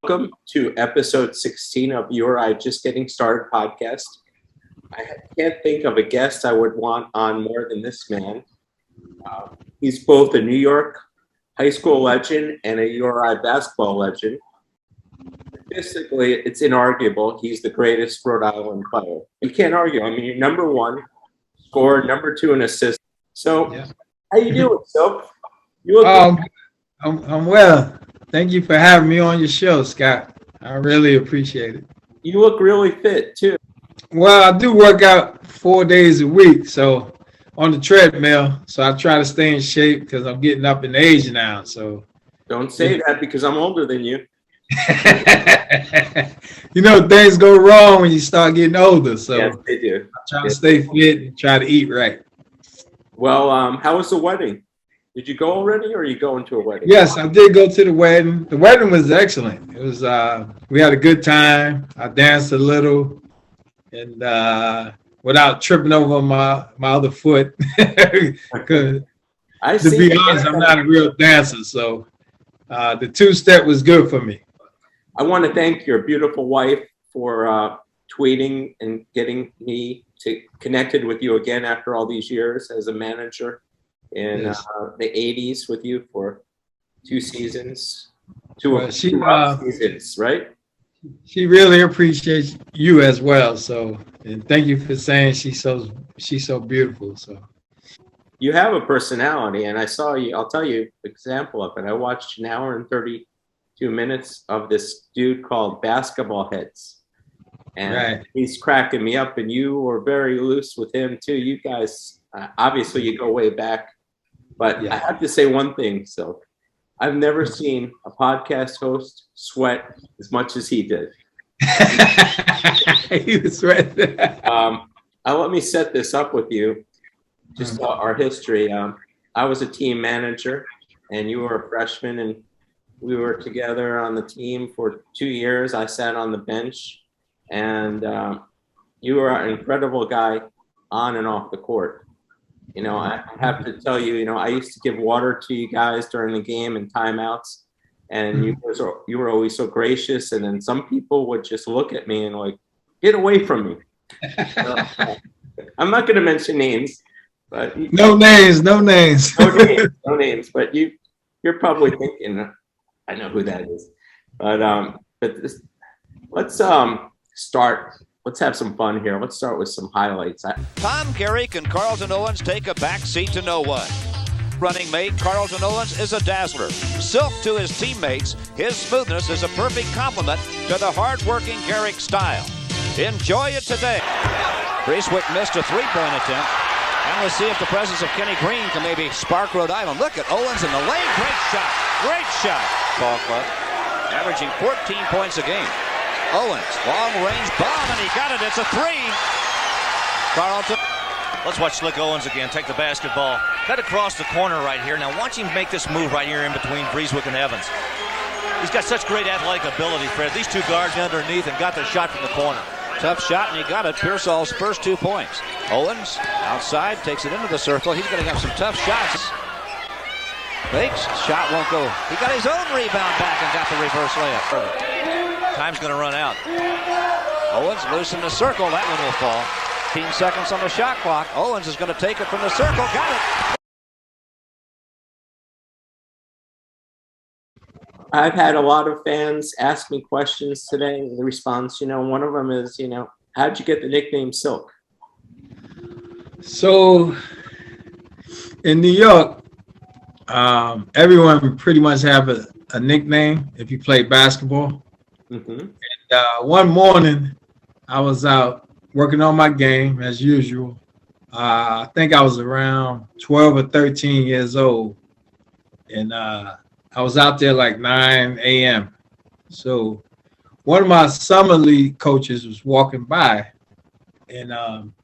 welcome to episode 16 of URI Just Getting Started podcast. I can't think of a guest I would want on more than this man. He's both a New York high school legend and a URI basketball legend. Statistically, it's inarguable. He's the greatest Rhode Island player. You can't argue. I mean, you're number one, scored, number two in assists. So, yeah. How you doing, Soap? You look I'm well. Thank you for having me on your show, Scott. I really appreciate it. You look really fit, too. Well, I do work out 4 days a week, so on the treadmill. So I try to stay in shape because I'm getting up in age now. So don't say that because I'm older than you. You know, things go wrong when you start getting older. So yes, they do. I try to stay fit and try to eat right. Well, how was the wedding? Did you go already, or are you going to a wedding? Yes, I did go to the wedding. The wedding was excellent. It was. We had a good time. I danced a little, and without tripping over my other foot. To be honest, I'm not a real dancer, so the two-step was good for me. I want to thank your beautiful wife for tweeting and getting me connected with you again after all these years as a manager in the 80s with you for 2 seasons, two seasons, right? She really appreciates you as well. So, and thank you for saying she's so beautiful. So, you have a personality, and I saw you. I'll tell you an example of it. I watched an hour and 32 minutes of this dude called Basketball Heads, and he's cracking me up. And you were very loose with him too. You guys, obviously, you go way back. But I have to say one thing, so I've never seen a podcast host sweat as much as he did. He was sweating. Let me set this up with you, just our history. I was a team manager, and you were a freshman, and we were together on the team for 2 years. I sat on the bench, and you were an incredible guy on and off the court. You know, I have to tell you, I used to give water to you guys during the game and timeouts, and you were always so gracious. And then some people would just look at me and like, get away from me. I'm not going to mention names, but no names. No names. But you're probably thinking, I know who that is. But let's start. Let's have some fun here. Let's start with some highlights. Tom Carrick and Carlton Owens take a back seat to no one. Running mate Carlton Owens is a dazzler. Silk to his teammates, his smoothness is a perfect complement to the hard-working Carrick style. Enjoy it today. Bracewick missed a three-point attempt. And let's see if the presence of Kenny Green can maybe spark Rhode Island. Look at Owens in the lane. Great shot. Ball club. Averaging 14 points a game. Owens, long-range bomb, and he got it. It's a three. Carlton. Let's watch Slick Owens again. Take the basketball. Cut across the corner right here. Now watch him make this move right here in between Breezewick and Evans. He's got such great athletic ability, Fred. These two guards underneath and got the shot from the corner. Tough shot, and he got it. Pearsall's first 2 points. Owens, outside, takes it into the circle. He's going to have some tough shots. Fakes, shot won't go. He got his own rebound back and got the reverse layup. Time's going to run out. Owens loose in the circle. That one will fall. 15 seconds on the shot clock. Owens is going to take it from the circle. Got it. I've had a lot of fans ask me questions today. The response, one of them is, how'd you get the nickname Silk? So in New York, everyone pretty much have a nickname if you play basketball. Mm-hmm. And one morning, I was out working on my game as usual. I think I was around 12 or 13 years old, and I was out there like 9 a.m. So one of my summer league coaches was walking by, and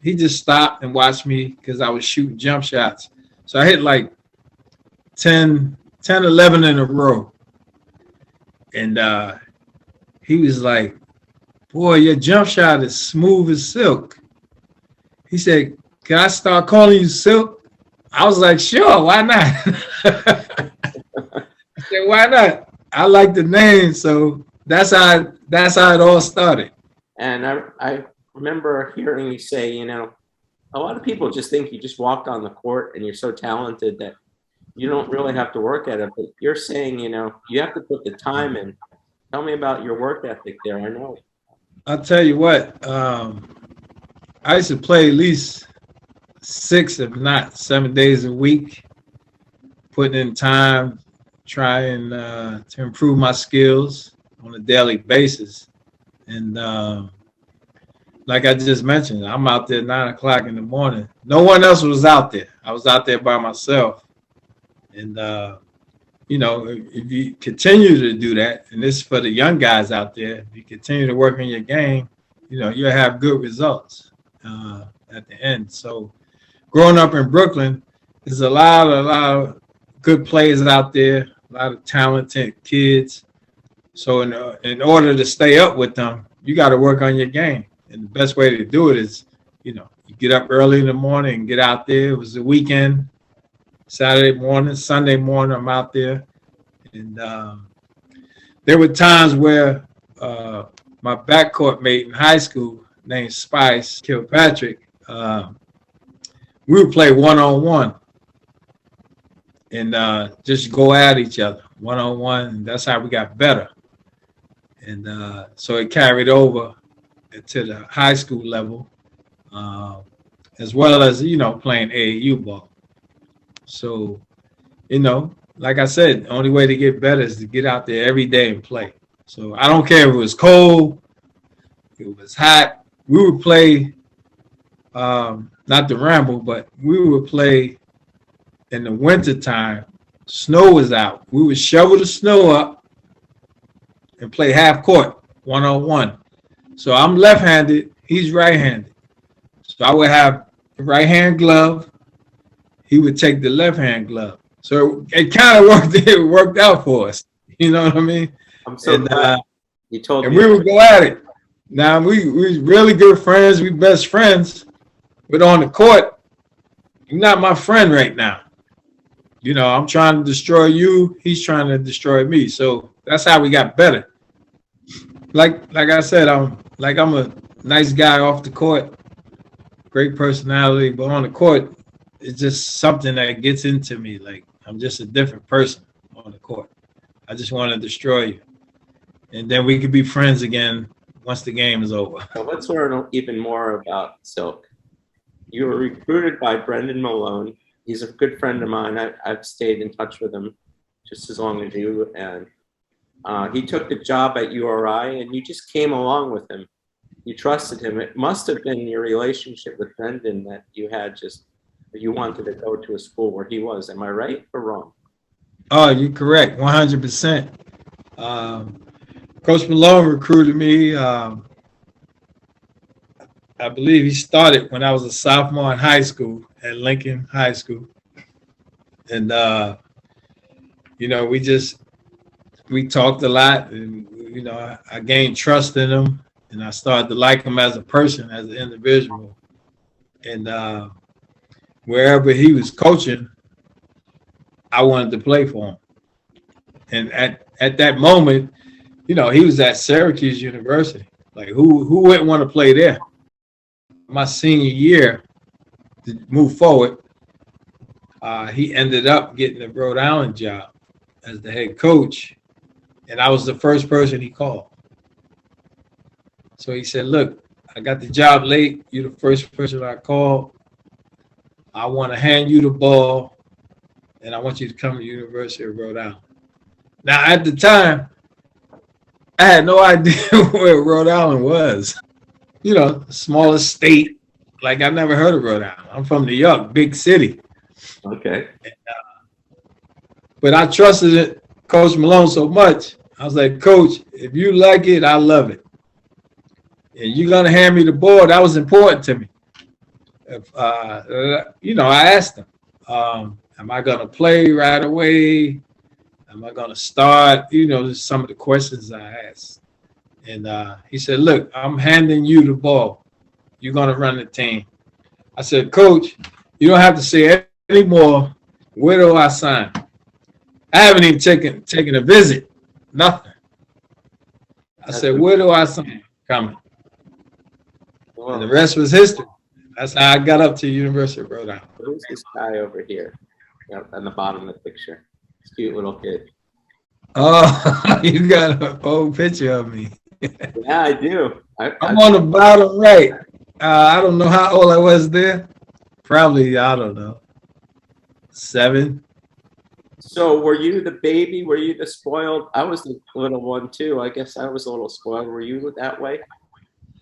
he just stopped and watched me because I was shooting jump shots. So I hit like 10, 11 in a row. And he was like, boy, your jump shot is smooth as silk. He said, can I start calling you Silk? I was like, sure, why not? I said, why not? I like the name. So that's how it all started. And I remember hearing you say, you know, a lot of people just think you just walked on the court and you're so talented that you don't really have to work at it. But you're saying, you know, you have to put the time in. Tell me about your work ethic there. I know. I'll tell you what, I used to play at least 6, if not 7 days a week, putting in time, trying to improve my skills on a daily basis. And like I just mentioned, I'm out there 9 o'clock in the morning. No one else was out there. I was out there by myself. And, you know, if you continue to do that, and this is for the young guys out there, if you continue to work on your game, you know, you'll have good results at the end. So growing up in Brooklyn, there's a lot of good players out there, a lot of talented kids. So in order to stay up with them, you got to work on your game. And the best way to do it is, you know, you get up early in the morning and get out there. It was the weekend, Saturday morning, Sunday morning, I'm out there. And there were times where my backcourt mate in high school named Spice Kilpatrick, we would play one-on-one and just go at each other one-on-one. And that's how we got better. And so it carried over to the high school level, as well as, you know, playing AAU ball. So, you know, like I said, the only way to get better is to get out there every day and play. So I don't care if it was cold, if it was hot. We would play, not to ramble, but we would play in the wintertime. Snow was out. We would shovel the snow up and play half court, one-on-one. So I'm left-handed, he's right-handed. So I would have the right-hand glove. He would take the left-hand glove. So it kind of worked out for us. You know what I mean? I'm so glad you told me. And we would go at it. Now, we really good friends. We best friends. But on the court, you're not my friend right now. You know, I'm trying to destroy you. He's trying to destroy me. So that's how we got better. Like I said, I'm a nice guy off the court, great personality, but on the court, it's just something that gets into me. Like, I'm just a different person on the court. I just want to destroy you. And then we could be friends again once the game is over. So let's learn even more about Silk. You were recruited by Brendan Malone. He's a good friend of mine. I've stayed in touch with him just as long as you. And he took the job at URI, and you just came along with him. You trusted him. It must have been your relationship with Brendan that you had you wanted to go to a school where he was. Am I right or wrong? Oh, you're correct, 100%. Coach Malone recruited me. I believe he started when I was a sophomore in high school at Lincoln High School. And, you know, we talked a lot, and, you know, I gained trust in him, and I started to like him as a person, as an individual. And wherever he was coaching, I wanted to play for him. And at that moment, you know, he was at Syracuse University. Like, who wouldn't want to play there? My senior year, to move forward, he ended up getting a Rhode Island job as the head coach, and I was the first person he called. So he said, look, I got the job late. You're the first person I called. I want to hand you the ball, and I want you to come to the University of Rhode Island. Now, at the time, I had no idea where Rhode Island was. You know, smallest state. Like, I never heard of Rhode Island. I'm from New York, big city. Okay. And, but I trusted Coach Malone so much. I was like, Coach, if you like it, I love it. And you're going to hand me the ball. That was important to me. If, you know, I asked him, am I going to play right away? Am I going to start? You know, just some of the questions I asked. And he said, look, I'm handing you the ball. You're going to run the team. I said, Coach, you don't have to say any more. Where do I sign? I haven't even taken a visit. Nothing. I said, where do I sign? Coming. Well, And the rest was history. That's how I got up to University of Rhode Island. who's this guy over here? Yep, on the bottom of the picture. This cute little kid. Oh, you got an old picture of me. Yeah, I do. I'm on the bottom right. I don't know how old I was there. Probably, I don't know, 7. So were you the baby? Were you the spoiled? I was the little one too. I guess I was a little spoiled. Were you that way?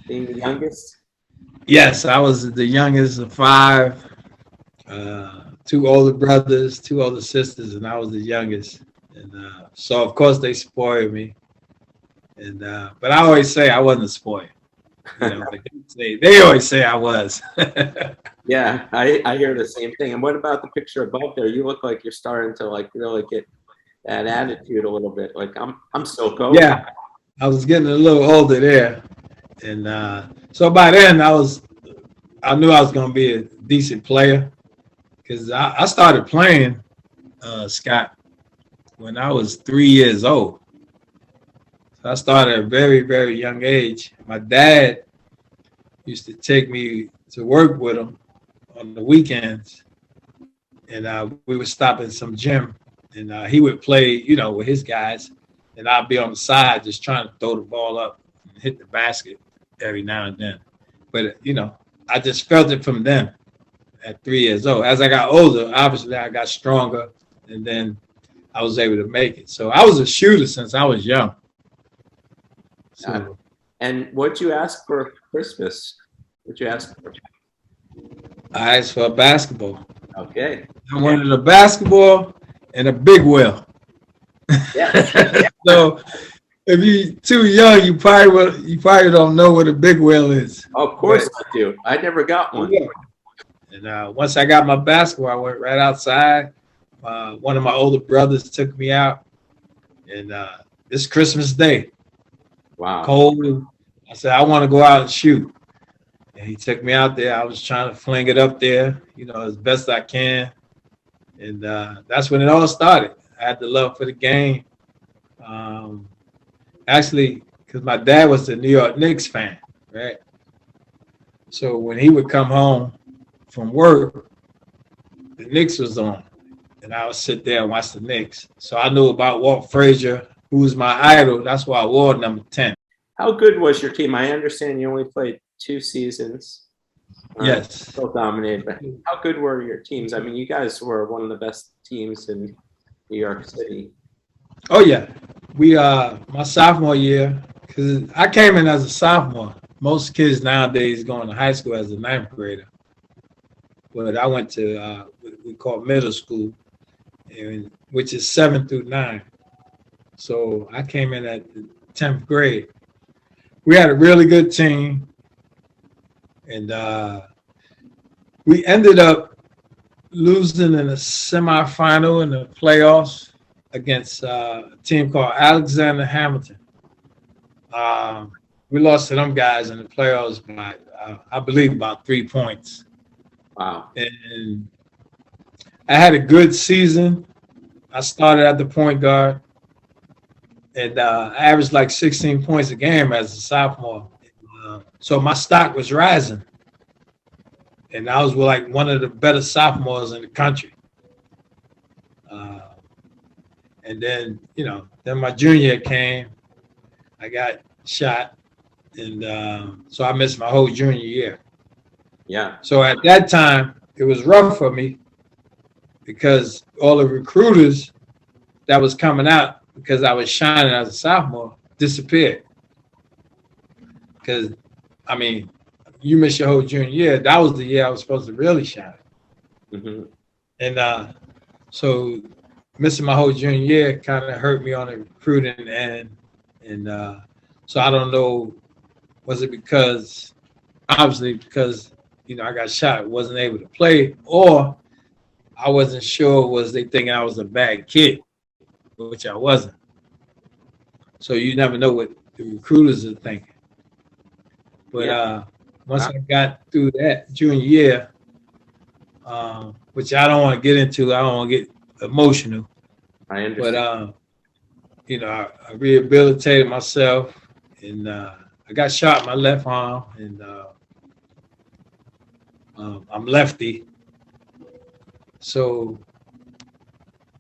Being the youngest? Yes, I was the youngest of 5. 2 older brothers, 2 older sisters, and I was the youngest. And so, of course, they spoiled me. And but I always say I wasn't spoiled. You know, they always say I was. Yeah, I hear the same thing. And what about the picture above there? You look like you're starting to like really get that attitude a little bit. Like I'm so cold. Yeah, I was getting a little older there, and so by then I knew I was going to be a decent player because I started playing Scott when I was 3 years old. So I started at a very, very young age. My dad used to take me to work with him on the weekends, and we would stop in some gym, and he would play, you know, with his guys, and I'd be on the side just trying to throw the ball up and hit the basket every now and then. But, you know, I just felt it from then at 3 years old. As I got older, obviously I got stronger, and then I was able to make it. So I was a shooter since I was young. So, and what'd you ask for Christmas? What'd you ask for? I asked for a basketball. Okay. I wanted a basketball and a big wheel. Yeah. So if you're too young, you probably don't know what a big wheel is. Of course I do. I never got one. Yeah. And once I got my basketball, I went right outside. One of my older brothers took me out, and it's Christmas Day. Wow. Cold. I said, I want to go out and shoot. And he took me out there. I was trying to fling it up there, you know, as best I can. And that's when it all started. I had the love for the game. Actually, because my dad was a New York Knicks fan, right? So when he would come home from work, the Knicks was on. And I would sit there and watch the Knicks. So I knew about Walt Frazier, who was my idol. That's why I wore number 10. How good was your team? I understand you only played 2 seasons. Yes. Still dominated. But how good were your teams? I mean, you guys were one of the best teams in New York City. Oh, yeah. We my sophomore year, because I came in as a sophomore. Most kids nowadays going to high school as a 9th grader. But I went to what we call middle school, which is 7 through 9. So I came in at the 10th grade. We had a really good team, and we ended up losing in the semifinal in the playoffs against a team called Alexander Hamilton. We lost to them guys in the playoffs by, I believe, about 3 points. Wow. And I had a good season. I started at the point guard, and I averaged like 16 points a game as a sophomore. So my stock was rising, and I was like one of the better sophomores in the country. And then, you know, then my junior year came. I got shot, and so I missed my whole junior year. Yeah. So at that time, it was rough for me because all the recruiters that was coming out because I was shining as a sophomore disappeared. Because, I mean, you missed your whole junior year. That was the year I was supposed to really shine. Mm-hmm. And so missing my whole junior year kind of hurt me on the recruiting end. And so I don't know, was it because, obviously because, you know, I got shot, wasn't able to play, or I wasn't sure was they thinking I was a bad kid, which I wasn't. So you never know what the recruiters are thinking. But once I got through that junior year, which I don't want to get into, I don't want to get emotional. I understand. But, you know, I rehabilitated myself, and I got shot in my left arm, and I'm lefty, so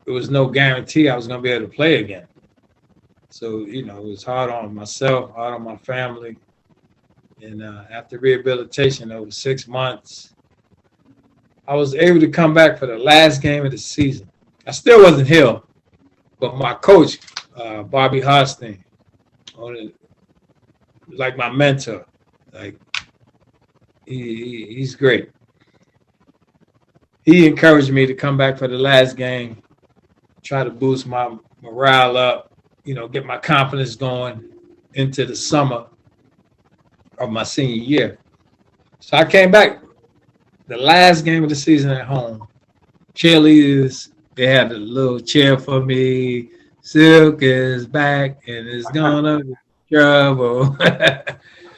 there was no guarantee I was going to be able to play again. So, you know, it was hard on myself, hard on my family. And after rehabilitation over 6 months, I was able to come back for the last game of the season. I still wasn't healed, but my coach, Bobby Hostin, like my mentor, like he's great. He encouraged me to come back for the last game, try to boost my morale up, you know, get my confidence going into the summer of my senior year. So I came back the last game of the season at home. Cheerleaders, they had a little cheer for me. Silk is back and it's gonna be trouble.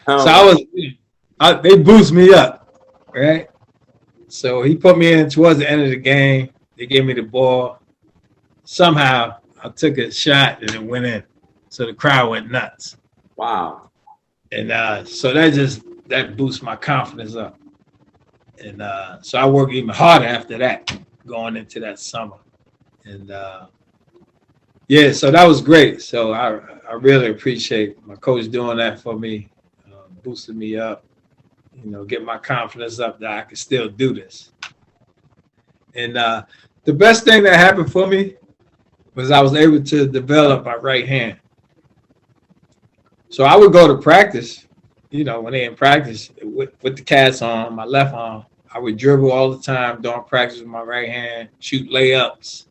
So they boost me up, right? So he put me in towards the end of the game. They gave me the ball. Somehow I took a shot and it went in. So the crowd went nuts. Wow. And so that boosts my confidence up. And so I worked even harder after that, going into that summer. And yeah, so that was great. So I really appreciate my coach doing that for me, boosting me up, you know, get my confidence up that I can still do this. And the best thing that happened for me was I was able to develop my right hand. So I would go to practice, you know, when they in practice with the cats on my left arm, I would dribble all the time during practice with my right hand, shoot layups,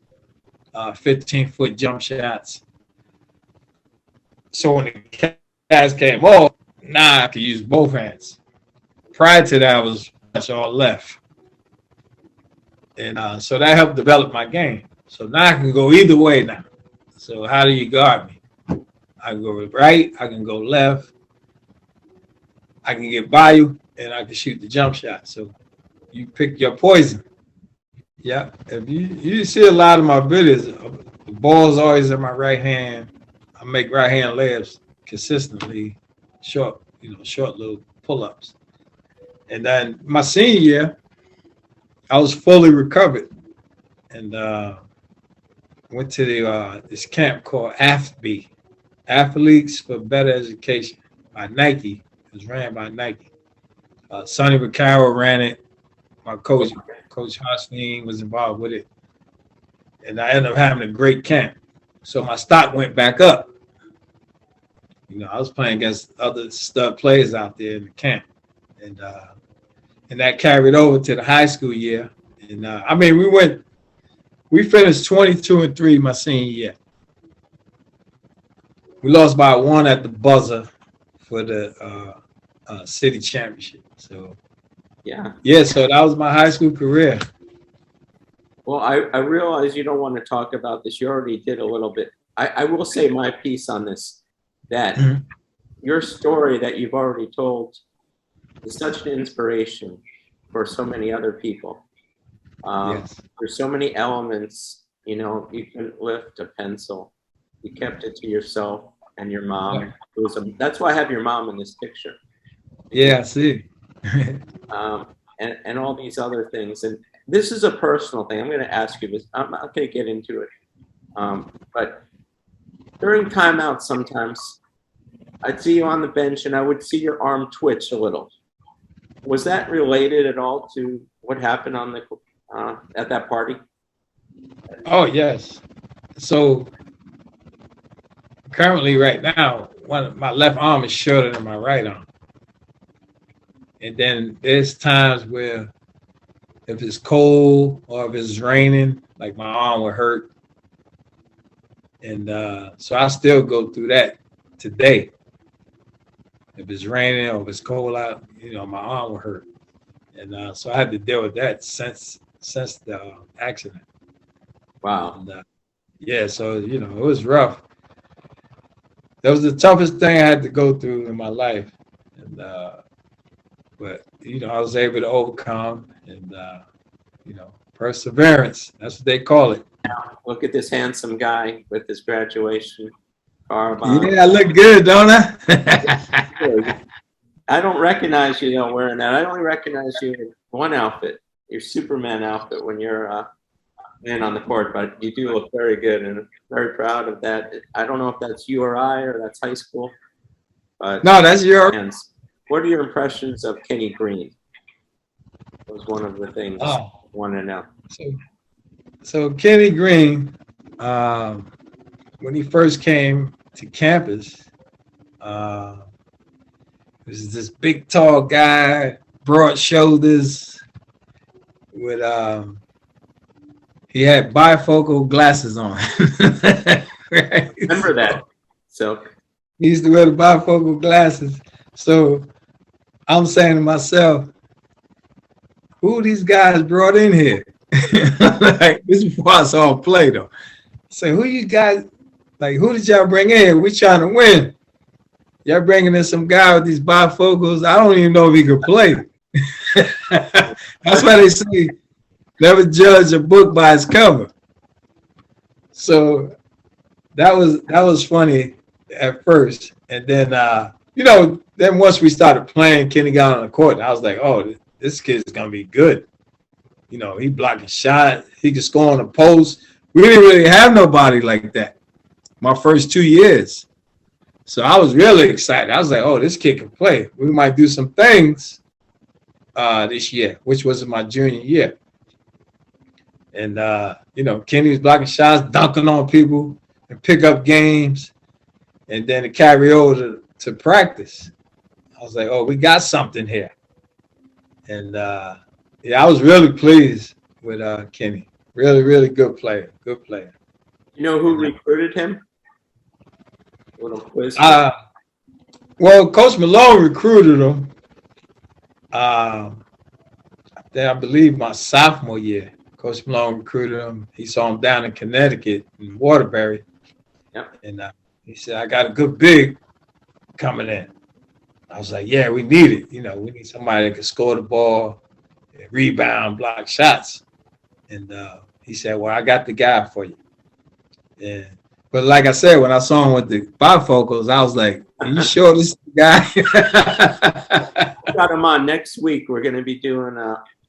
15-foot jump shots. So when the cats came off, now I could use both hands. Prior to that, I was all left. And so that helped develop my game. So now I can go either way now. So how do you guard me? I can go right, I can go left, I can get by you, and I can shoot the jump shot. So you pick your poison. Yeah. If you see a lot of my videos, the ball's always in my right hand. I make right hand layups consistently, short little pull-ups. And then my senior year, I was fully recovered. And went to this camp called AFB, Athletes for Better Education, by Nike. It was ran by Nike. Sonny Vaccaro ran it. My coach, Coach Hostin, was involved with it. And I ended up having a great camp. So my stock went back up. You know, I was playing against other stud players out there in the camp. And that carried over to the high school year. And I mean, we finished 22-3 my senior year. We lost by 1 at the buzzer for the city championship. So yeah. So that was my high school career. Well, I realize you don't want to talk about this. You already did a little bit. I will say my piece on this, that your story that you've already told is such an inspiration for so many other people. Yes. There's so many elements, you know, you couldn't lift a pencil. You kept it to yourself and your mom. Yeah. That's why I have your mom in this picture. Yeah, I see. And all these other things. And this is a personal thing. I'm going to ask you this. I'm not going to get into it. But during timeouts, sometimes I'd see you on the bench and I would see your arm twitch a little. Was that related at all to what happened on the at that party? Oh, yes. So currently right now, my left arm is shorter than my right arm. And then there's times where if it's cold or if it's raining, like my arm will hurt. And so I still go through that today. If it's raining or if it's cold out, you know, my arm will hurt. And so I had to deal with that since the accident. Wow. And, yeah, so, you know, it was rough. That was the toughest thing I had to go through in my life. And but, you know, I was able to overcome and, you know, perseverance. That's what they call it. Now, look at this handsome guy with his graduation Carbon. Yeah, I look good, don't I? I don't recognize you wearing that. I only recognize you in one outfit, your Superman outfit when you're man on the court, but you do look very good and very proud of that. I don't know if that's URI or that's high school, but No, that's your. What are your impressions of Kenny Green? That was one of the things I want to know. So Kenny Green, when he first came to campus, was this big, tall guy, broad shoulders, with he had bifocal glasses on. Right? Remember that? So he used to wear the bifocal glasses. So I'm saying to myself, who these guys brought in here? Like, this is before I saw him play, though. So who you guys, like, who did y'all bring in here? We trying to win. Y'all bringing in some guy with these bifocals. I don't even know if he could play. That's why they say never judge a book by its cover. So that was funny at first. And then, then once we started playing, Kenny got on the court, and I was like, oh, this kid's going to be good. He blocking shot. He could score on the post. We didn't really have nobody like that my first 2 years. So I was really excited. I was like, oh, this kid can play. We might do some things this year, which was my junior year. And, Kenny was blocking shots, dunking on people, and pick up games, and then to carry over to practice. I was like, oh, we got something here. And, I was really pleased with Kenny. Really, really good player. Good player. You know who recruited him? A little quiz. Well, Coach Malone recruited him. I believe my sophomore year. Coach Malone recruited him. He saw him down in Connecticut in Waterbury. Yep. And he said, I got a good big coming in. I was like, yeah, we need it. We need somebody that can score the ball, rebound, block shots. And he said, well, I got the guy for you. But like I said, when I saw him with the bifocals, I was like, are you sure this is the guy? I got him on next week. We're going to be doing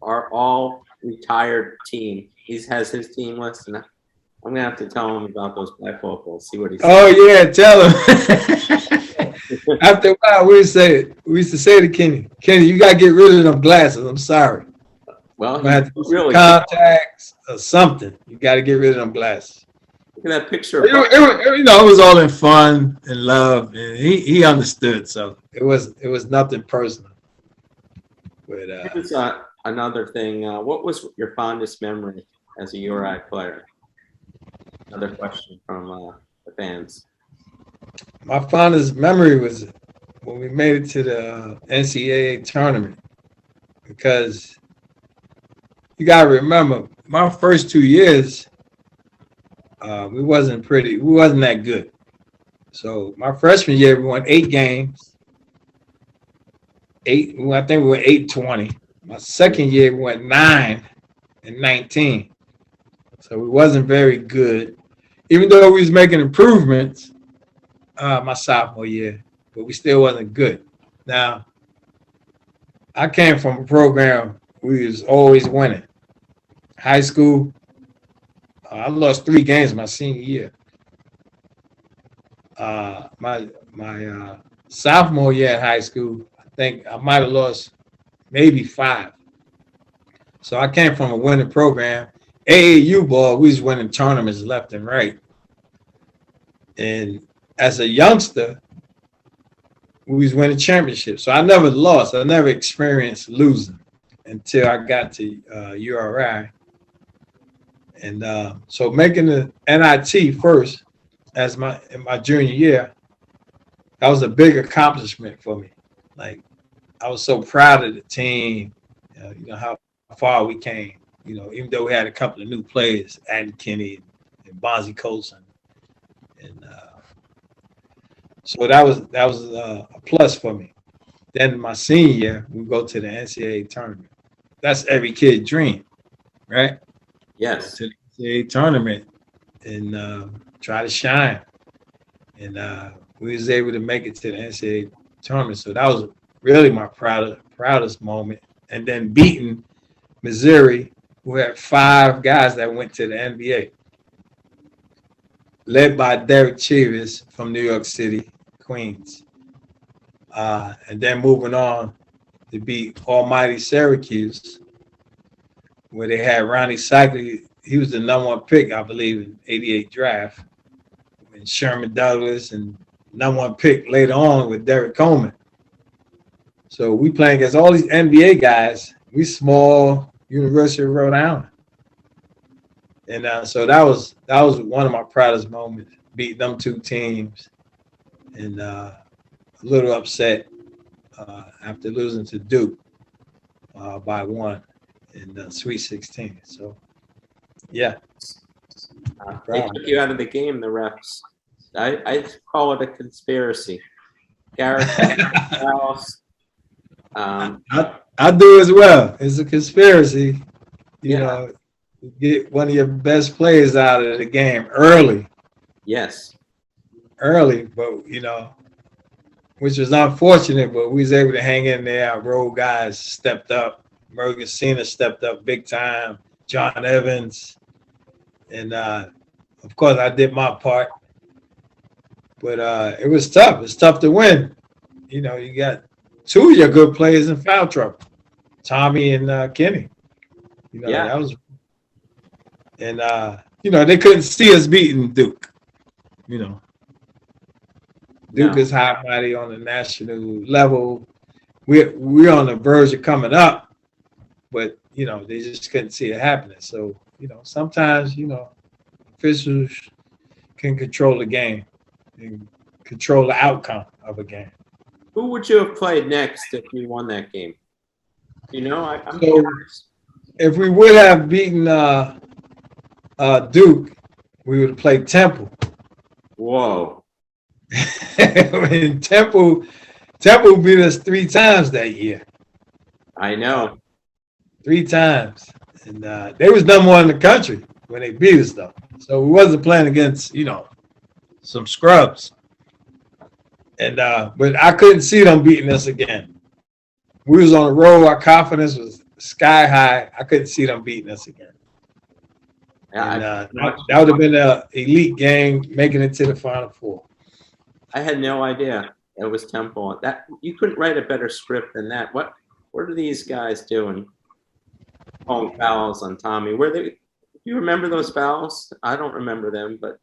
our all retired team. He has his team list, and I'm going to have to tell him about those bifocals, see what he says. Oh, yeah, tell him. After a while, we used to say to Kenny, you got to get rid of them glasses. I'm sorry. Well, you have to really contacts or something. You got to get rid of them glasses. Look at that picture. It was all in fun and love, and he understood. So it was nothing personal. But here's another thing. What was your fondest memory as a URI player? Another question from the fans. My fondest memory was when we made it to the NCAA tournament, because you got to remember, my first 2 years, we wasn't that good. So my freshman year, we won 8 games. I think we went 8-20. My second year, we went 9-19. So we wasn't very good, even though we was making improvements my sophomore year, but we still wasn't good. Now, I came from a program we was always winning. High school, I lost 3 games my senior year. My sophomore year in high school, I think I might have lost maybe 5. So I came from a winning program. AAU ball, we was winning tournaments left and right. And as a youngster, we was winning championships. So I never lost. I never experienced losing until I got to URI. And so making the NIT first in my junior year, that was a big accomplishment for me. Like, I was so proud of the team, how far we came, even though we had a couple of new players, Adam Kenny and Bonzi Colson. And so that was a plus for me. Then my senior year, we go to the NCAA tournament. That's every kid's dream, right? Yes. To the NCAA tournament and try to shine. and we was able to make it to the NCAA tournament. So that was really my proudest moment. And then beating Missouri, who had 5 guys that went to the NBA, led by Derek Chivas from New York City, Queens. And then moving on to beat almighty Syracuse, where they had Ronnie Cycli. He was the #1 pick, I believe, in '88 draft. And Sherman Douglas, and #1 pick later on with Derek Coleman. So we playing against all these NBA guys. We small University of Rhode Island. And so that was one of my proudest moments, beating them 2 teams. And a little upset after losing to Duke by 1 in the Sweet 16. So, yeah. They took you out of the game, the refs. I call it a conspiracy. Garrett House. I do as well. It's a conspiracy. You know, get one of your best players out of the game early. Yes. Early, but which was unfortunate, but we was able to hang in there. Our road guys stepped up. Morgan Cena stepped up big time. John Evans. And of course I did my part. But it was tough. It's tough to win. You got 2 of your good players in foul trouble. Tommy and Kenny. That was, and they couldn't see us beating Duke. Duke is high mighty on the national level. We're on the verge of coming up, but they just couldn't see it happening. So sometimes officials can control the game and control the outcome of a game. Who would you have played next if you won that game? I'm so curious. If we would have beaten Duke, we would have played Temple. Whoa. And Temple beat us 3 times that year. I know. 3 times. And they was #1 in the country when they beat us, though. So we wasn't playing against, some scrubs. And but I couldn't see them beating us again. We was on the road. Our confidence was sky high. I couldn't see them beating us again. And that would have been an elite game, making it to the Final Four. I had no idea it was Temple. That you couldn't write a better script than that. What are these guys doing? Calling fouls on Tommy. Were they? Do you remember those fouls? I don't remember them, but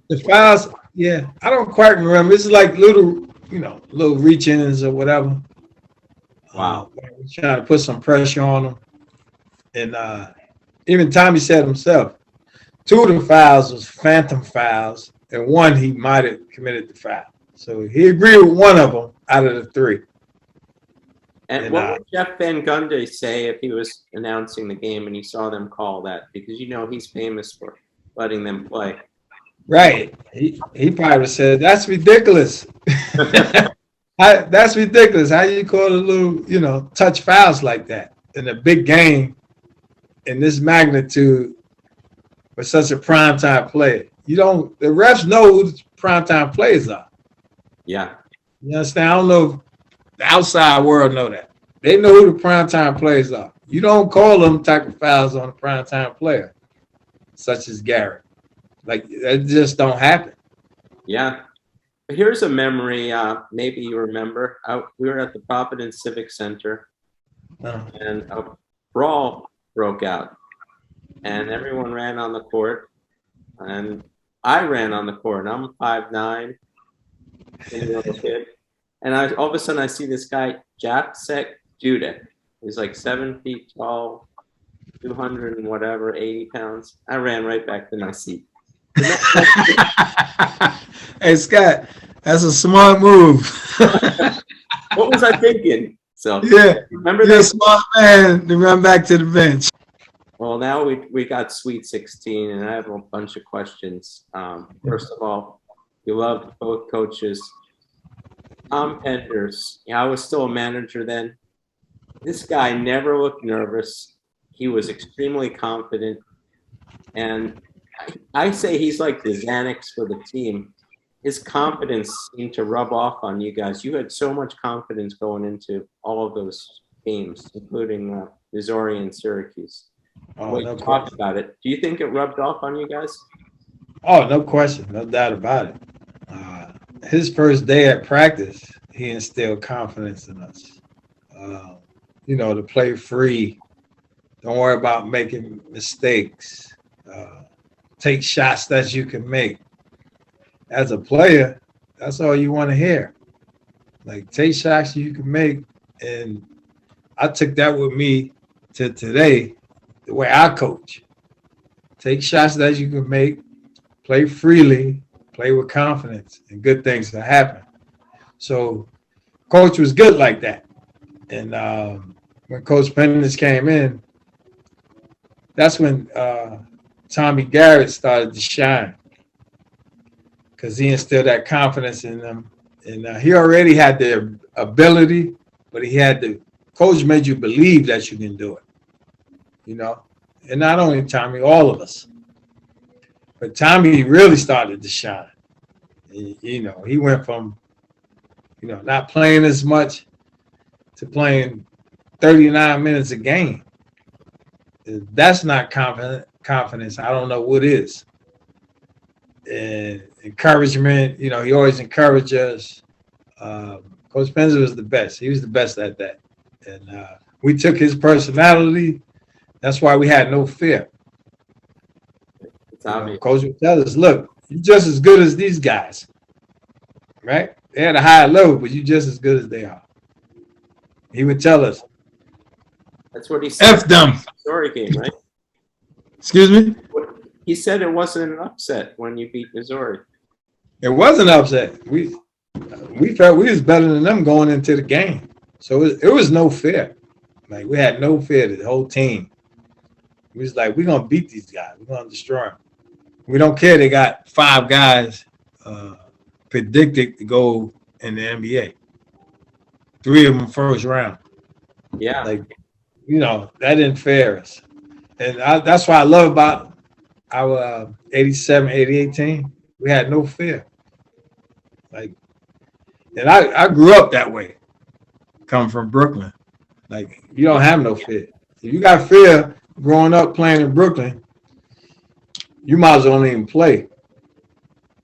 the fouls, yeah, I don't quite remember. It's like little reach-ins or whatever. Wow. Trying to put some pressure on them. And even Tommy said himself, 2 of the fouls was phantom fouls, and 1 he might have committed the foul. So he agreed with 1 of them out of the 3. And what would Jeff Van Gundy say if he was announcing the game and he saw them call that? Because he's famous for letting them play. Right. He probably said, "That's ridiculous." That's ridiculous. How you call a little, touch fouls like that in a big game in this magnitude for such a primetime player? The refs know who the primetime players are. Yeah. You understand? I don't know if the outside world know that. They know who the primetime players are. You don't call them type of fouls on a primetime player, such as Garrett. Like, that just don't happen. Yeah. Here's a memory, maybe you remember. We were at the Providence Civic Center, and a brawl broke out. And everyone ran on the court, and I ran on the court. I'm 5'9", little kid. And all of a sudden, I see this guy, Jacek Judek. He's like 7 feet tall, 200 and whatever, 80 pounds. I ran right back to my seat. Hey, Scott, that's a smart move. What was I thinking? So yeah, remember you're that? A smart man to run back to the bench. Well, now we got Sweet 16, and I have a bunch of questions. First of all, you loved both coaches. Tom Penders, I was still a manager then. This guy never looked nervous. He was extremely confident. And I say he's like the Xanax for the team. his confidence seemed to rub off on you guys. You had so much confidence going into all of those games, including Missouri and Syracuse. Oh, no Talked question. about it. Do you think it rubbed off on you guys? Oh, no question. No doubt about it. His first day at practice, he instilled confidence in us. To play free. Don't worry about making mistakes. Take shots that you can make. As a player, that's all you want to hear. Like, take shots you can make. And I took that with me to today, the way I coach. Take shots that you can make, play freely, play with confidence, and good things will happen. So coach was good like that. And when Coach Pennis came in, that's when Tommy Garrett started to shine, because he instilled that confidence in them. And he already had the ability, but coach made you believe that you can do it, And not only Tommy, all of us. But Tommy really started to shine. He went from, not playing as much to playing 39 minutes a game. If that's not confidence, I don't know what is. And encouragement, he always encouraged us. Coach Spencer was the best. He was the best at that. And we took his personality. That's why we had no fear. Coach would tell us, look, you're just as good as these guys, right? They're at a higher level, but you're just as good as they are. He would tell us. That's what he said. F them. Missouri game, right? Excuse me? He said it wasn't an upset when you beat Missouri. It was an upset. We felt we was better than them going into the game. So it was no fear. Like, we had no fear, the whole team. We was like, we're going to beat these guys. We're going to destroy them. We don't care they got 5 guys predicted to go in the NBA. 3 of them first round. Yeah. That didn't fair us. And that's what I love about our 87, 88 team. We had no fear. And I grew up that way, coming from Brooklyn. You don't have no fear. If you got fear growing up playing in Brooklyn, you might as well not even play.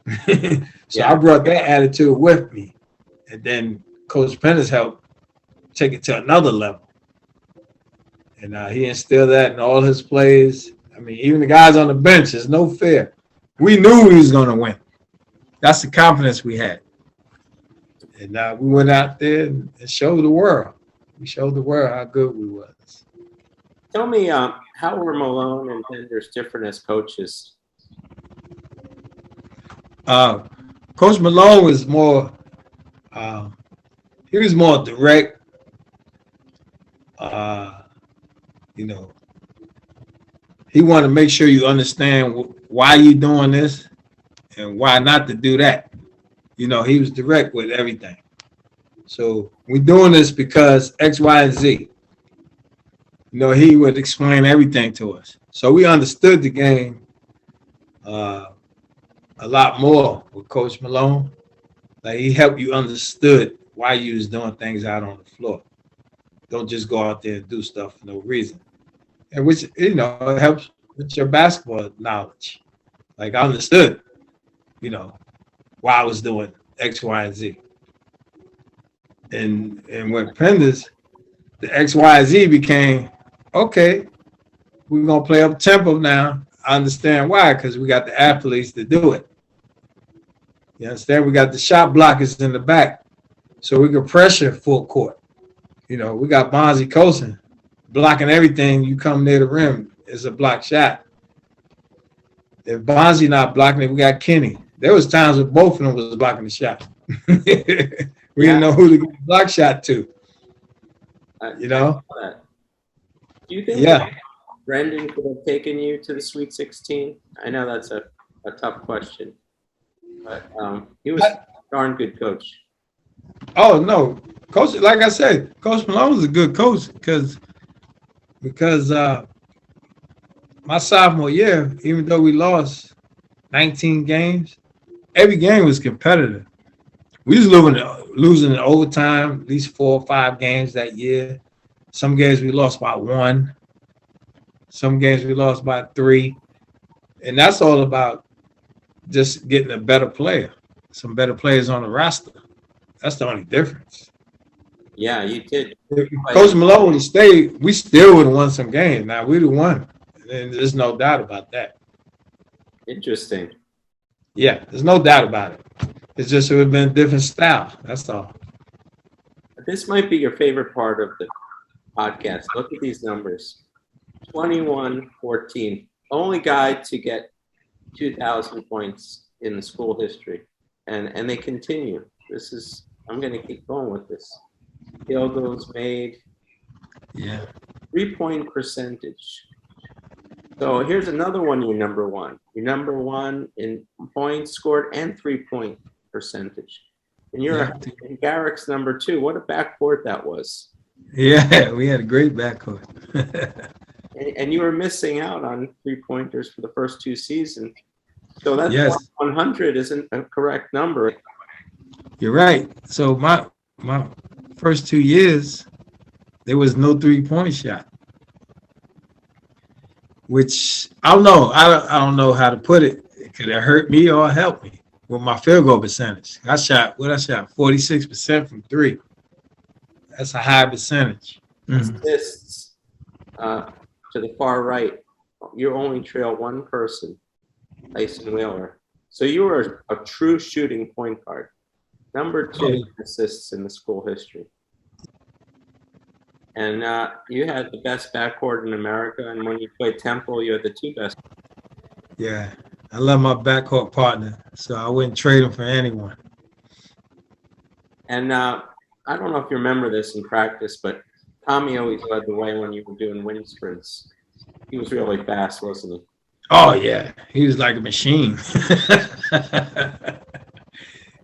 I brought that attitude with me. And then Coach Pennis helped take it to another level. And he instilled that in all his plays. I mean, even the guys on the bench, there's no fear. We knew we was going to win. That's the confidence we had. And we went out there and showed the world. We showed the world how good we was. Tell me, how were Malone and Penders different as coaches? Coach Malone was more, he was more direct. He wanted to make sure you understand why you're doing this and why not to do that. He was direct with everything. So we're doing this because X, Y, and Z. He would explain everything to us. So we understood the game a lot more with Coach Malone. He helped you understood why you was doing things out on the floor. Don't just go out there and do stuff for no reason. And which, it helps with your basketball knowledge. I understood, why I was doing X, Y, and Z. And with Penders, the X, Y, and Z became, okay, we're going to play up tempo now. I understand why, because we got the athletes to do it. You understand? We got the shot blockers in the back, so we can pressure full court. We got Bonzi Colson blocking everything. You come near the rim, it's a block shot. If Bonzi not blocking it, we got Kenny. There was times when both of them was blocking the shot. We didn't know who to get the block shot to. Do you think Brendan could have taken you to the Sweet 16? I know that's a tough question, but he was a darn good coach. Oh, no. Coach, like I said, Coach Malone was a good coach because my sophomore year, even though we lost 19 games, every game was competitive. We was losing in overtime, at least 4 or 5 games that year. Some games we lost by 1. Some games we lost by 3. And that's all about just getting a better player, some better players on the roster. That's the only difference. Yeah, you did. If Coach Malone would have stayed, we still would have won some games. Now, we'd have won. And there's no doubt about that. Interesting. Yeah, there's no doubt about it. It's just it would have been a different style. That's all. This might be your favorite part of the podcast. Look at these numbers. 21-14. Only guy to get 2,000 points in the school history. And they continue. I'm going to keep going with this. Field goals made. Yeah. 3-point percentage. So here's another one. You're number one. You're number one in points scored and 3-point percentage. And in Garrick's number 2. What a backcourt that was. Yeah, we had a great backcourt. and you were missing out on 3-pointers for the first 2 seasons. So that's 100 isn't a correct number. You're right. So my first 2 years, there was no 3-point shot. Which I don't know. I don't know how to put it. Could it hurt me or help me with my field goal percentage? I shot 46% from 3. That's a high percentage. Assists to the far right. You only trail one person, Tyson Wheeler. So you were a true shooting point guard. Number 2 assists in the school history. And you had the best backcourt in America. And when you played Temple, you had the 2 best. Yeah, I love my backcourt partner, so I wouldn't trade him for anyone. And I don't know if you remember this in practice, but Tommy always led the way when you were doing wind sprints. He was really fast, wasn't he? Oh, yeah. He was like a machine.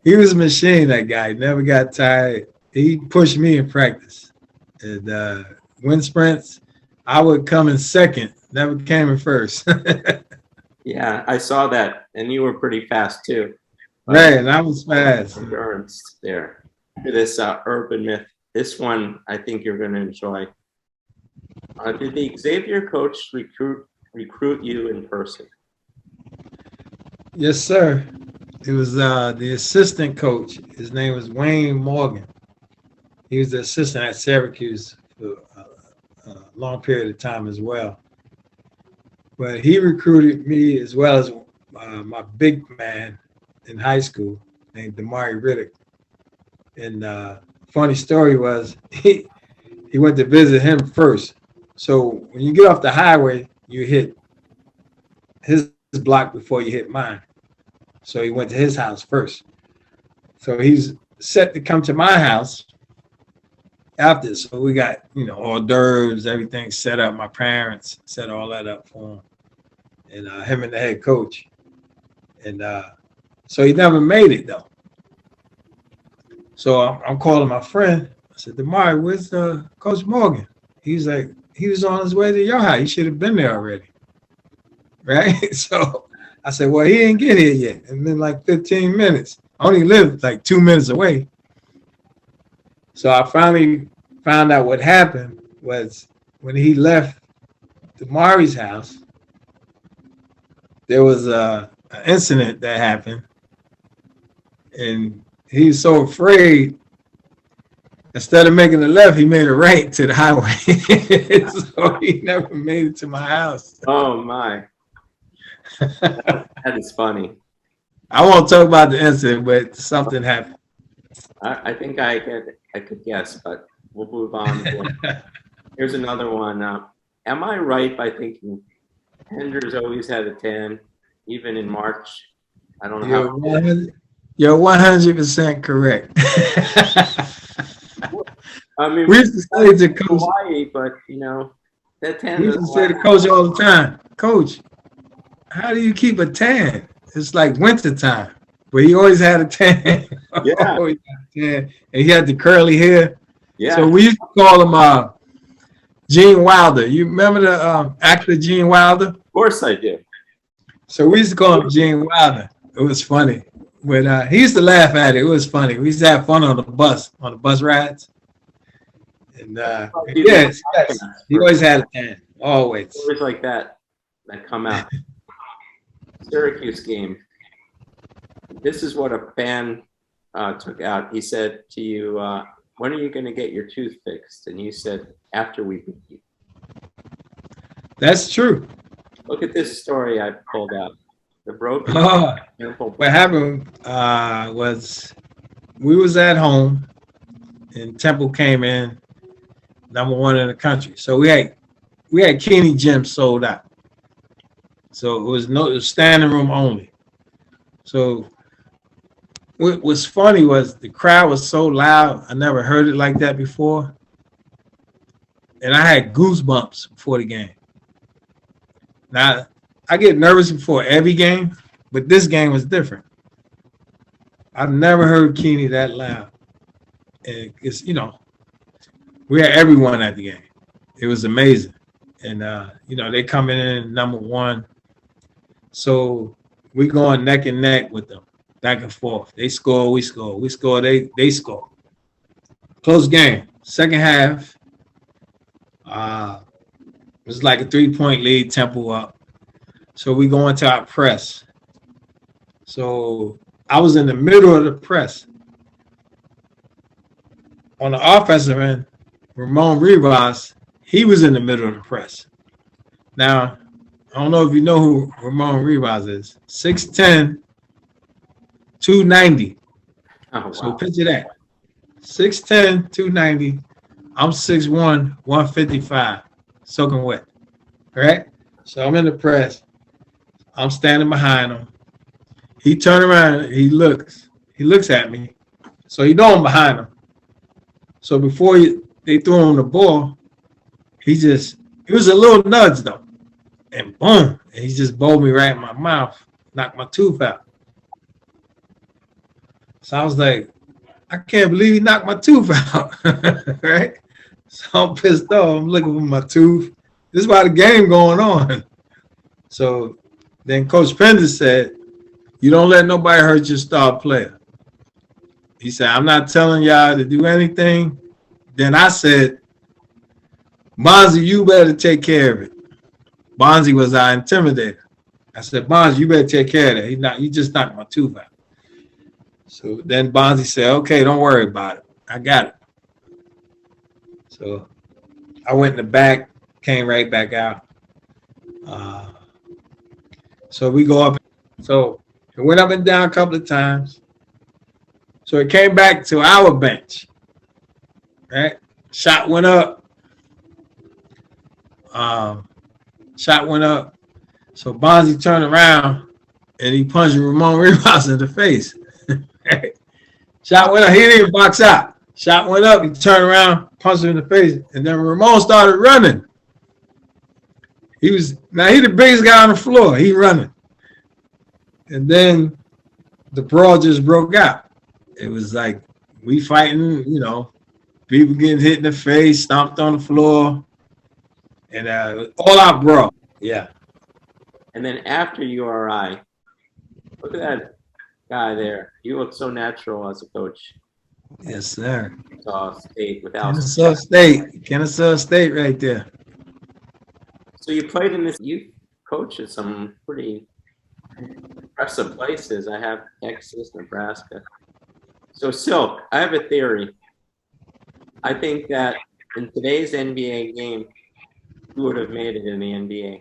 He was a machine, that guy. Never got tired. He pushed me in practice. And wind sprints, I would come in second. Never came in first. Yeah, I saw that. And you were pretty fast, too. Man, I was fast. Endurance there. This urban myth. This one, I think you're going to enjoy. Did the Xavier coach recruit you in person? Yes, sir. It was the assistant coach. His name was Wayne Morgan. He was the assistant at Syracuse for a long period of time as well. But he recruited me as well as my big man in high school named Damari Riddick. And funny story was he went to visit him first. So when you get off the highway, you hit his block before you hit mine. So he went to his house first. So he's set to come to my house after. So we got, hors d'oeuvres, everything set up. My parents set all that up for him. And him and the head coach. And so he never made it, though. So I'm calling my friend. I said, Damari, where's Coach Morgan? He's like, he was on his way to your house. He should have been there already. Right? So I said, well, he didn't get here yet. It's been like 15 minutes. I only lived like 2 minutes away. So I finally found out what happened was when he left Damari's house, there was an incident that happened. And he was so afraid, instead of making a left, he made a right to the highway. So he never made it to my house. Oh, my. That is funny. I won't talk about the incident, but something happened. I think I could guess, but we'll move on. Here's another one. Am I right by thinking Henders always had a tan, even in March? I don't know. You're 100% correct. I mean, we used to say to Coach Hawaii, but that tan. We used to say to Coach all the time, Coach, how do you keep a tan? It's like winter time, but he always had a tan. Yeah, always had a tan. And he had the curly hair. Yeah. So we used to call him Gene Wilder. You remember the actor Gene Wilder? Of course I do. So we used to call him Gene Wilder. It was funny. But he used to laugh at it. It was funny. We used to have fun on the bus rides. And yes, he always had a tan. Always. Stories like that come out. Syracuse game. This is what a fan took out. He said to you, when are you going to get your tooth fixed? And you said, after we beat you. That's true. Look at this story I pulled out. The broken. What happened was we was at home and Temple came in #1 in the country. So we had Kenny Gym sold out. So it was standing room only. So what was funny was the crowd was so loud. I never heard it like that before. And I had goosebumps before the game. Now, I get nervous before every game, but this game was different. I've never heard Kenny that loud. And it's, we had everyone at the game. It was amazing. And, they coming in #1. So we going neck and neck with them, back and forth. They score, we score. We score, they score. Close game. Second half, it was like a 3-point lead, Temple up. So we go into our press. So I was in the middle of the press. On the offensive end, Ramon Rivas, he was in the middle of the press. Now, I don't know if you know who Ramon Rivas is. 6'10", 290. Oh, wow. So picture that. 6'10", 290. I'm 6'1", 155. Soaking wet. All right? So I'm in the press. I'm standing behind him. He turned around. He looks at me. So you know I'm behind him. So before they threw him the ball, it was a little nudge though. And boom, and he just bowled me right in my mouth, knocked my tooth out. So I was like, I can't believe he knocked my tooth out. Right? So I'm pissed off. I'm looking for my tooth. This is why the game going on. So then Coach Pender said, you don't let nobody hurt your star player. He said, I'm not telling y'all to do anything. Then I said, Bonzi, you better take care of it. Bonzi was our intimidator. I said, Bonzi, you better take care of that. He just knocked my tooth out. So then Bonzi said, okay, don't worry about it. I got it. So I went in the back, came right back out. So we go up. So it went up and down a couple of times. So it came back to our bench. Right? Shot went up. Shot went up. So Bonzi turned around and he punched Ramon Rivas in the face. Shot went up. He didn't even box out. Shot went up. He turned around, punched him in the face, and then Ramon started running. He's the biggest guy on the floor. He running. And then the brawl just broke out. It was like we fighting, people getting hit in the face, stomped on the floor, and all out brawl. Yeah. And then after URI, look at that guy there. You look so natural as a coach. Yes, sir. State without Kennesaw State right there. So you played in this youth coach at some pretty impressive places. I have Texas, Nebraska. So Silk, I have a theory. I think that in today's NBA game, you would have made it in the NBA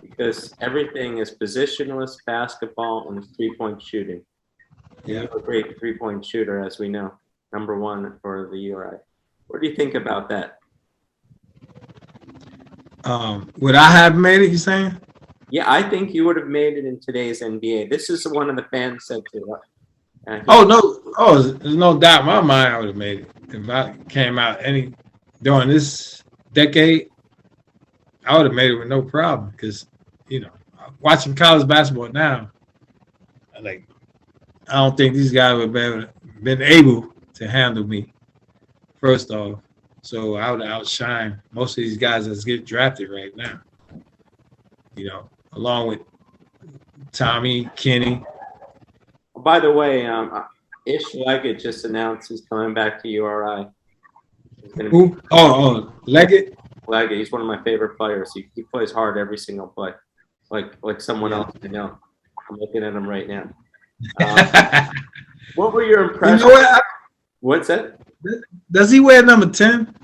because everything is positionless basketball and three-point shooting. Yeah, you're a great three-point shooter, as we know, #1 for the URI. What do you think about that? Would I have made it, you saying? Yeah, I think you would have made it in today's NBA. This is one of the fans said to us. There's no doubt in my mind I would have made it. If I came out during this decade, I would have made it with no problem because, watching college basketball now, I don't think these guys would have been able to handle me, first off. So I would outshine most of these guys that's getting drafted right now. Along with Tommy, Kenny, By the way, Ish Leggett just announced he's coming back to URI. Who? Leggett. Leggett. He's one of my favorite players. He plays hard every single play, like someone else I know. I'm looking at him right now. What were your impressions? You know what? What's that? Does he wear number 10?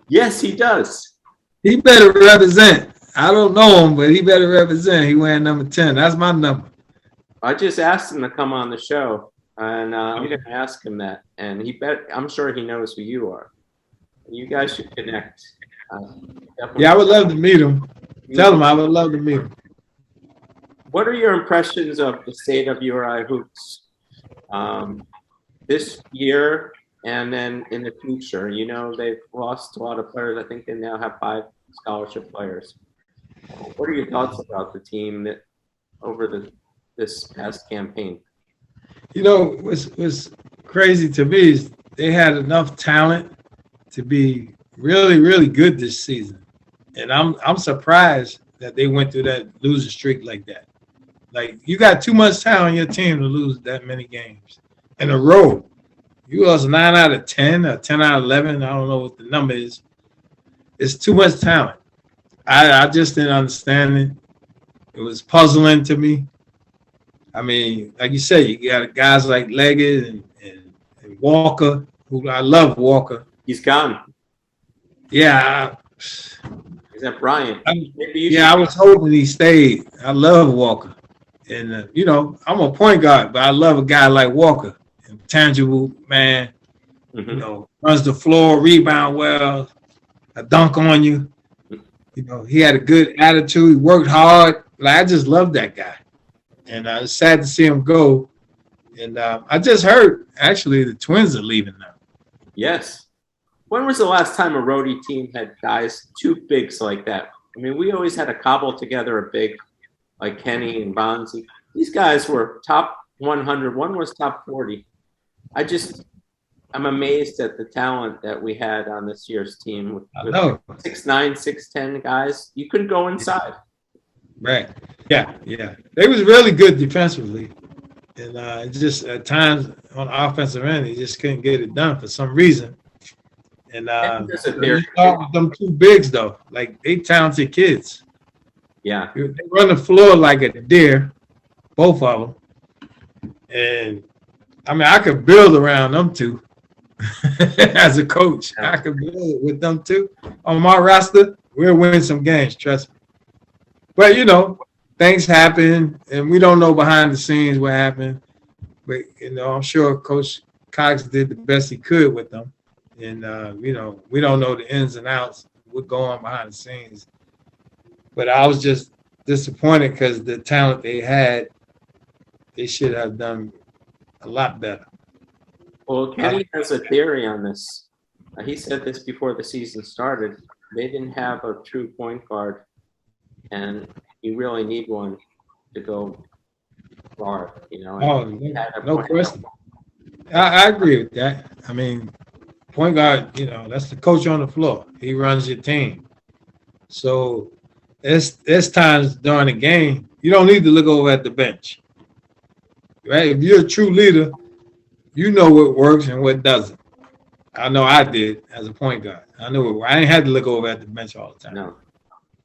Yes, he does. He better represent. I don't know him, but he better represent. He wearing number 10. That's my number. I just asked him to come on the show, and I'm going to ask him that. And I'm sure he knows who you are. You guys should connect. Yeah, I would love to meet him. Tell him I would love to meet him. What are your impressions of the state of URI hoops this year and then in the future? You know, they've lost a lot of players. I think they now have 5 scholarship players. What are your thoughts about the team that over this past campaign? You know, what's crazy to me is they had enough talent to be really, really good this season. And I'm surprised that they went through that losing streak like that. Like, you got too much talent on your team to lose that many games in a row. You lost 9 out of 10 or 10 out of 11. I don't know what the number is. It's too much talent. I just didn't understand it. It was puzzling to me. I mean, like you said, you got guys like Leggett and Walker, who I love Walker. He's gone. Yeah. Is that Bryant? I was hoping he stayed. I love Walker. And, you know, I'm a point guard, but I love a guy like Walker. Tangible, man. Mm-hmm. You know, runs the floor, rebound well, a dunk on you. You know, he had a good attitude. He worked hard. Like, I just love that guy. And it's sad to see him go. And I just heard, actually, the Twins are leaving now. Yes. When was the last time a Rhody team had guys, 2 bigs like that? I mean, we always had to cobble together a big like Kenny and Bonzi. These guys were top 100. One was top 40. I'm amazed at the talent that we had on this year's team with 6'9", 6'10" guys. You couldn't go inside. Right. Yeah. They was really good defensively. And just at times on the offensive end, they just couldn't get it done for some reason. And them 2 bigs, though. Like, they talented kids. Yeah. They run the floor like a deer, both of them. And, I mean, I could build around them 2 as a coach. I could build with them 2 on my roster. We'll win some games, trust me. But, you know, things happen, and we don't know behind the scenes what happened. But, you know, I'm sure Coach Cox did the best he could with them. And, you know, we don't know the ins and outs, what's going on behind the scenes. But I was just disappointed because the talent they had, they should have done a lot better. Well, Kenny has a theory on this. He said this before the season started. They didn't have a true point guard, and you really need one to go far, you know. No question. I agree with that. I mean, point guard, you know, that's the coach on the floor. He runs your team. So there's times during the game you don't need to look over at the bench. Right? If you're a true leader, you know what works and what doesn't. I know I did as a point guard. I ain't had to look over at the bench all the time. No.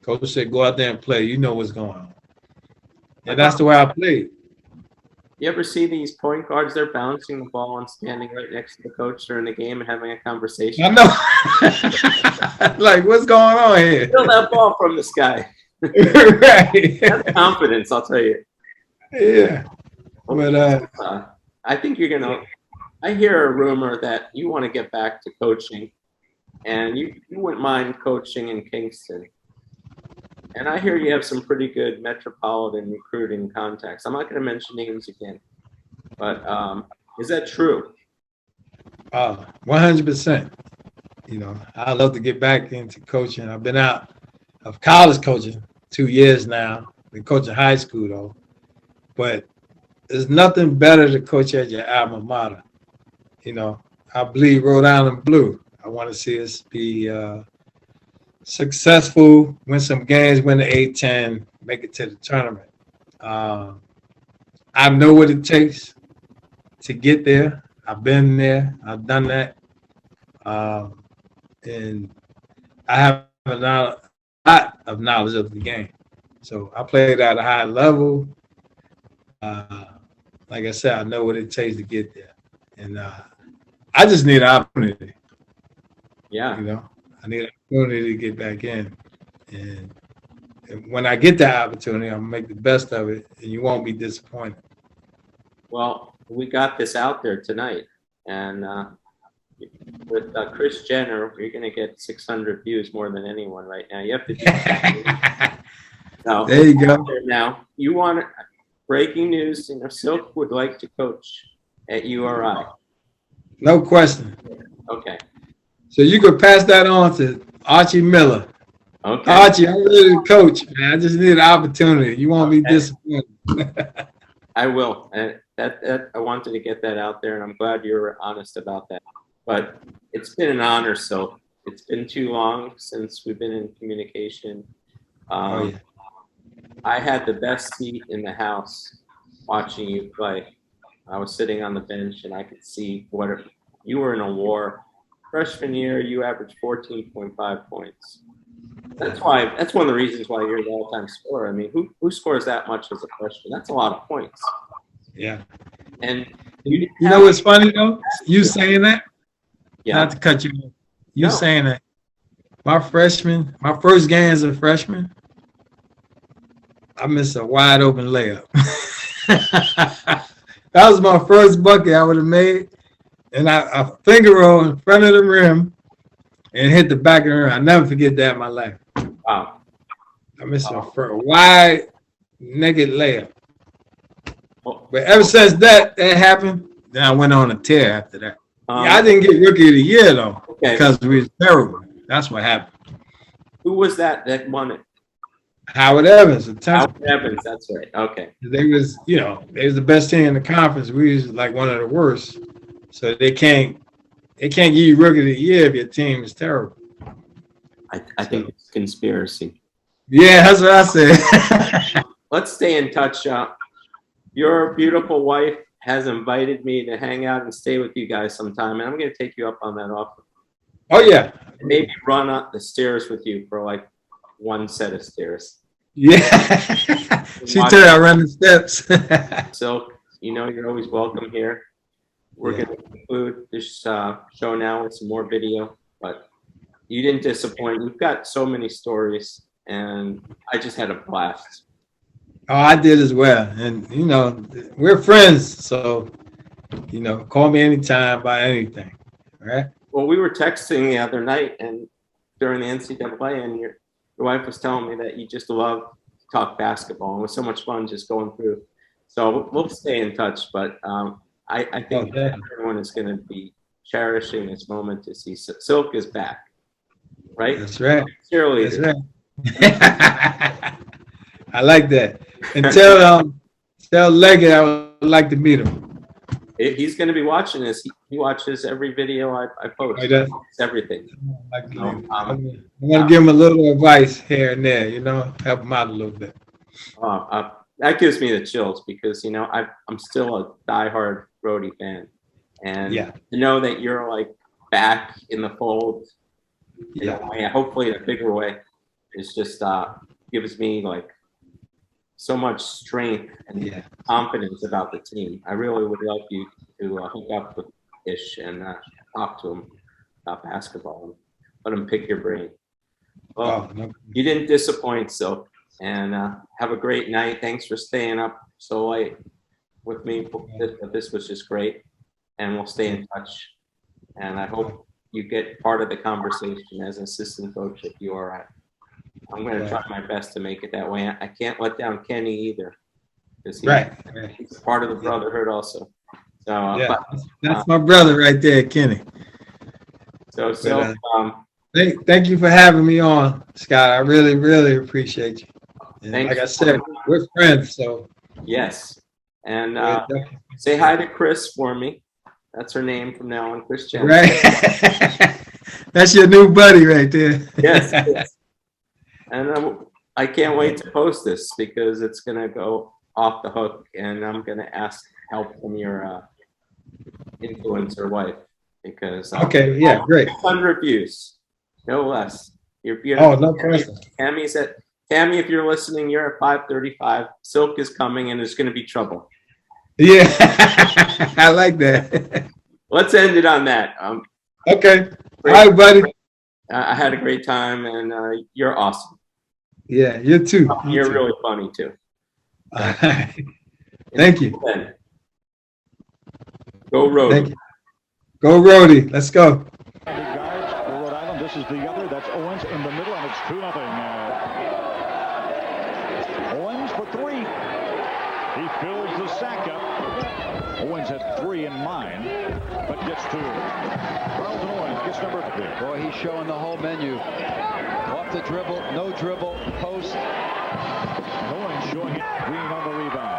Coach said, go out there and play. You know what's going on. And that's the way I played. You ever see these point guards? They're bouncing the ball and standing right next to the coach during the game and having a conversation. I know. Like, what's going on here? Steal that ball from this guy. Right. That's confidence, I'll tell you. Yeah. But I think you're going to – I hear a rumor that you want to get back to coaching, and you wouldn't mind coaching in Kingston. And I hear you have some pretty good metropolitan recruiting contacts. I'm not going to mention names again, but is that true? 100%. You know, I'd love to get back into coaching. I've been out of college coaching 2 years now. Been coaching high school, though. But there's nothing better to coach at your alma mater. You know, I bleed Rhode Island blue. I want to see us be successful, win some games, win the A-10, make it to the tournament. I know what it takes to get there. I've been there. I've done that. And I have a lot of knowledge of the game. So I played at a high level. Like I said, I know what it takes to get there. And I just need an opportunity. Yeah. You know, I need an opportunity to get back in. And when I get that opportunity, I'm going to make the best of it, and you won't be disappointed. Well, we got this out there tonight. And with Chris Jenner, you're going to get 600 views more than anyone right now. You have to do that. So, there you go. Now, you want breaking news, Silk would like to coach at URI. No question. Okay. So you could pass that on to Archie Miller. Okay. Archie, I'm ready to coach, man. I just need an opportunity. You won't be disappointed. I will. That I wanted to get that out there, and I'm glad you were honest about that. But it's been an honor, Silk. It's been too long since we've been in communication. Oh, yeah. I had the best seat in the house watching you play. I was sitting on the bench, and I could see you were in a war. Freshman year, you averaged 14.5 points. That's one of the reasons why you're the all-time scorer. I mean, who scores that much as a freshman? That's a lot of points. Yeah. And you know what's funny though? You saying that? Yeah. Not to cut you off. You saying that? My first game as a freshman, I missed a wide open layup. That was my first bucket I would have made. And I finger roll in front of the rim and hit the back of the rim. I'll never forget that in my life. Wow. I missed a wide naked layup. But ever since that happened, then I went on a tear after that. I didn't get Rookie of the Year, though, because we was terrible. That's what happened. Who was that won it? Howard Evans. Howard Evans, that's right. Okay. They was the best team in the conference. We was like one of the worst. So they can't give you Rookie of the Year if your team is terrible. I think it's conspiracy. Yeah, that's what I said. Let's stay in touch. Your beautiful wife has invited me to hang out and stay with you guys sometime, and I'm going to take you up on that offer. Oh, yeah. Maybe run up the stairs with you for like one set of stairs. Yeah. She told I run the steps. So, you're always welcome here. We're going to conclude this show now with some more video, but you didn't disappoint. You've got so many stories, and I just had a blast. Oh, I did as well. And, we're friends. So, call me anytime about anything. All right? Well, we were texting the other night and during the NCAA, and your wife was telling me that you just love to talk basketball. And it was so much fun just going through. So we'll stay in touch. But I think everyone is going to be cherishing this moment to see Silk is back. Right? That's right. Cheerleader. That's right. I like that. And tell Leggett I would like to meet him. He's going to be watching this. He watches every video I post. It's everything. I'm going to give him a little advice here and there, help him out a little bit. That gives me the chills because, I'm still a diehard Rhody fan. And to know that you're like back in the fold, hopefully in a bigger way, is just gives me like so much strength and confidence about the team. I really would love you to hook up with Ish and talk to him about basketball and let him pick your brain. Well, you didn't disappoint, Silk, and have a great night. Thanks for staying up so late with me. This was just great, and we'll stay in touch. And I hope you get part of the conversation as an assistant coach at URI. I'm going to try my best to make it that way. I can't let down Kenny either, because he's part of the brotherhood also. So that's my brother right there, Kenny. So thank you for having me on, Scott. I really, really appreciate you. And like I said, we're friends. So yes, and say hi to Chris for me. That's her name from now on, Chris Jenner. Right. That's your new buddy right there. Yes. And I can't wait to post this because it's going to go off the hook, and I'm going to ask help from your influencer wife because Okay, yeah, great. 100 views, no less. You're Oh, beautiful. no question. Tammy, if you're listening, you're at 535. Silk is coming, and there's going to be trouble. Yeah, I like that. Let's end it on that. Okay. All right, buddy. I had a great time, and you're awesome. Yeah, you too. You're really funny too. Thank you. Go Rhody. Thank you. Go Rhody. Let's go. Guards for Rhode Island. This is the other. That's Owens in the middle, and it's 2-0. Owens for three. He fills the sack up. Owens had 3 in mind, but gets 2. Carlton Owens gets number 3. Boy, he's showing the whole menu. Off the dribble, no dribble, post. And Owens showing it. Green on the rebound.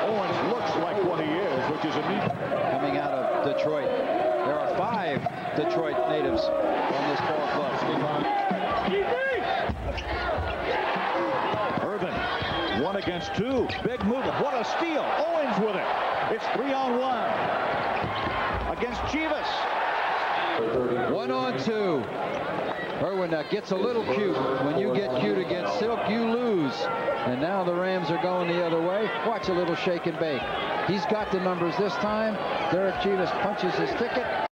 Owens looks like what he is, which is a neat. Coming out of Detroit. There are 5 Detroit natives on this ball club. Irvin, 1 against 2. Big movement. What a steal. Owens with it. It's 3-on-1 against Chivas. 1-on-2. Irwin gets a little cute. When you get cute against Silk, you lose. And now the Rams are going the other way. Watch a little shake and bake. He's got the numbers this time. Derek Chivas punches his ticket.